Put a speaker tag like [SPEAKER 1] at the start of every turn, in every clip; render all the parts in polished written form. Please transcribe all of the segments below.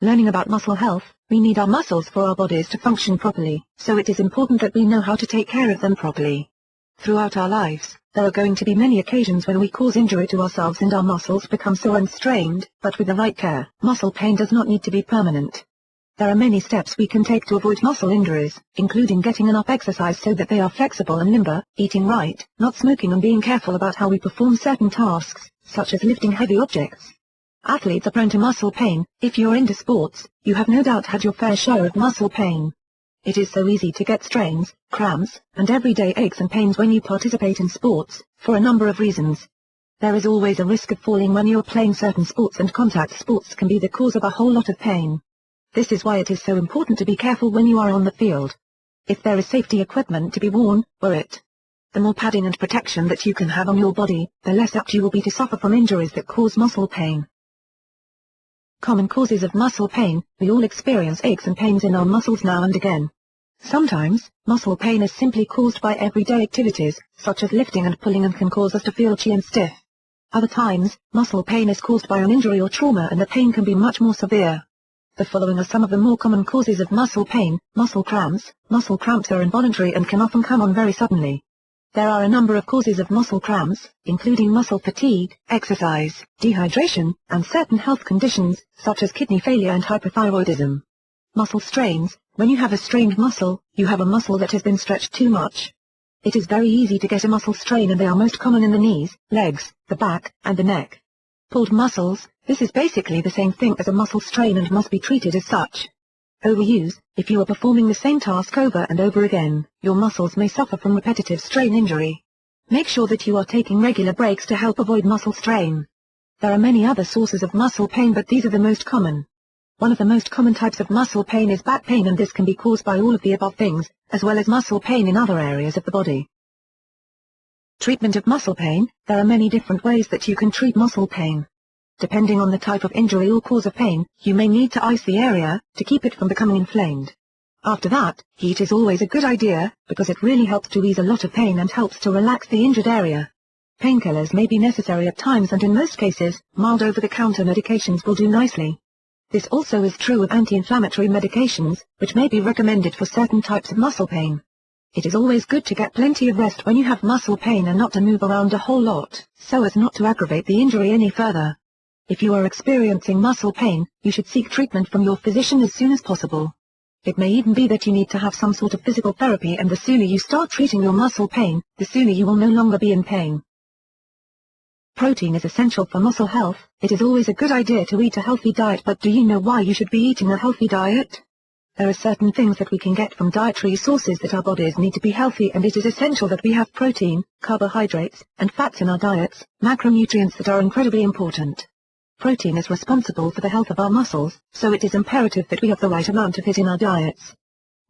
[SPEAKER 1] Learning about muscle health, we need our muscles for our bodies to function properly, so it is important that we know how to take care of them properly. Throughout our lives, there are going to be many occasions when we cause injury to ourselves and our muscles become sore and strained, but with the right care, muscle pain does not need to be permanent. There are many steps we can take to avoid muscle injuries, including getting enough exercise so that they are flexible and limber, eating right, not smoking and being careful about how we perform certain tasks, such as lifting heavy objects. Athletes are prone to muscle pain. If you're into sports, you have no doubt had your fair share of muscle pain. It is so easy to get strains, cramps, and everyday aches and pains when you participate in sports, for a number of reasons. There is always a risk of falling when you're playing certain sports, and contact sports can be the cause of a whole lot of pain. This is why it is so important to be careful when you are on the field. If there is safety equipment to be worn, wear it. The more padding and protection that you can have on your body, the less apt you will be to suffer from injuries that cause muscle pain. Common causes of muscle pain. We all experience aches and pains in our muscles now and again. Sometimes, muscle pain is simply caused by everyday activities, such as lifting and pulling, and can cause us to feel itchy and stiff. Other times, muscle pain is caused by an injury or trauma, and the pain can be much more severe. The following are some of the more common causes of muscle pain. Muscle cramps. Muscle cramps are involuntary and can often come on very suddenly. There are a number of causes of muscle cramps, including muscle fatigue, exercise, dehydration, and certain health conditions, such as kidney failure and hypothyroidism. Muscle strains. When you have a strained muscle, you have a muscle that has been stretched too much. It is very easy to get a muscle strain, and they are most common in the knees, legs, the back, and the neck. Pulled muscles. This is basically the same thing as a muscle strain and must be treated as such. Overuse. If you are performing the same task over and over again, your muscles may suffer from repetitive strain injury. Make sure that you are taking regular breaks to help avoid muscle strain. There are many other sources of muscle pain, but these are the most common. One of the most common types of muscle pain is back pain, and this can be caused by all of the above things, as well as muscle pain in other areas of the body. Treatment of muscle pain. There are many different ways that you can treat muscle pain. Depending on the type of injury or cause of pain, you may need to ice the area, to keep it from becoming inflamed. After that, heat is always a good idea, because it really helps to ease a lot of pain and helps to relax the injured area. Painkillers may be necessary at times, and in most cases, mild over-the-counter medications will do nicely. This also is true of anti-inflammatory medications, which may be recommended for certain types of muscle pain. It is always good to get plenty of rest when you have muscle pain and not to move around a whole lot, so as not to aggravate the injury any further. If you are experiencing muscle pain, you should seek treatment from your physician as soon as possible. It may even be that you need to have some sort of physical therapy, and the sooner you start treating your muscle pain, the sooner you will no longer be in pain. Protein is essential for muscle health. It is always a good idea to eat a healthy diet, but do you know why you should be eating a healthy diet? There are certain things that we can get from dietary sources that our bodies need to be healthy, and it is essential that we have protein, carbohydrates, and fats in our diets, macronutrients that are incredibly important. Protein is responsible for the health of our muscles, so it is imperative that we have the right amount of it in our diets.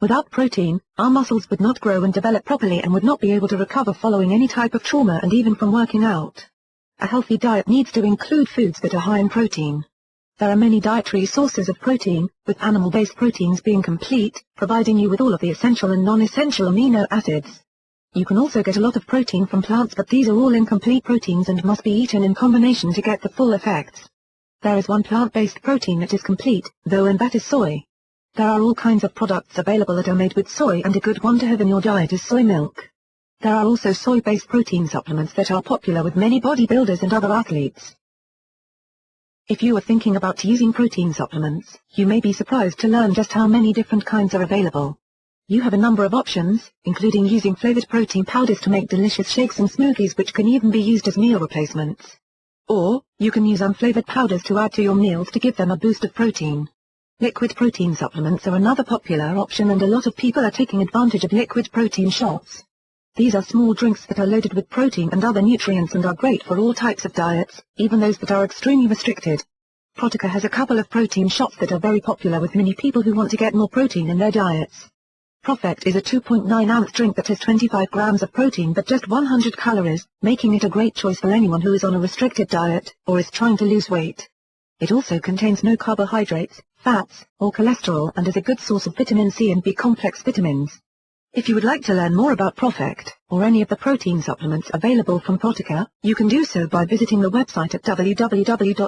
[SPEAKER 1] Without protein, our muscles would not grow and develop properly and would not be able to recover following any type of trauma and even from working out. A healthy diet needs to include foods that are high in protein. There are many dietary sources of protein, with animal-based proteins being complete, providing you with all of the essential and non-essential amino acids. You can also get a lot of protein from plants, but these are all incomplete proteins and must be eaten in combination to get the full effects. There is one plant-based protein that is complete, though, and that is soy. There are all kinds of products available that are made with soy, and a good one to have in your diet is soy milk. There are also soy-based protein supplements that are popular with many bodybuilders and other athletes. If you are thinking about using protein supplements, you may be surprised to learn just how many different kinds are available. You have a number of options, including using flavored protein powders to make delicious shakes and smoothies, which can even be used as meal replacements. Or, you can use unflavored powders to add to your meals to give them a boost of protein. Liquid protein supplements are another popular option, and a lot of people are taking advantage of liquid protein shots. These are small drinks that are loaded with protein and other nutrients and are great for all types of diets, even those that are extremely restricted. Protica has a couple of protein shots that are very popular with many people who want to get more protein in their diets. ProfectR is a 2.9-ounce drink that has 25 grams of protein but just 100 calories, making it a great choice for anyone who is on a restricted diet, or is trying to lose weight. It also contains no carbohydrates, fats, or cholesterol, and is a good source of vitamin C and B complex vitamins. If you would like to learn more about ProfectR, or any of the protein supplements available from Protica, you can do so by visiting the website at www.protica.com.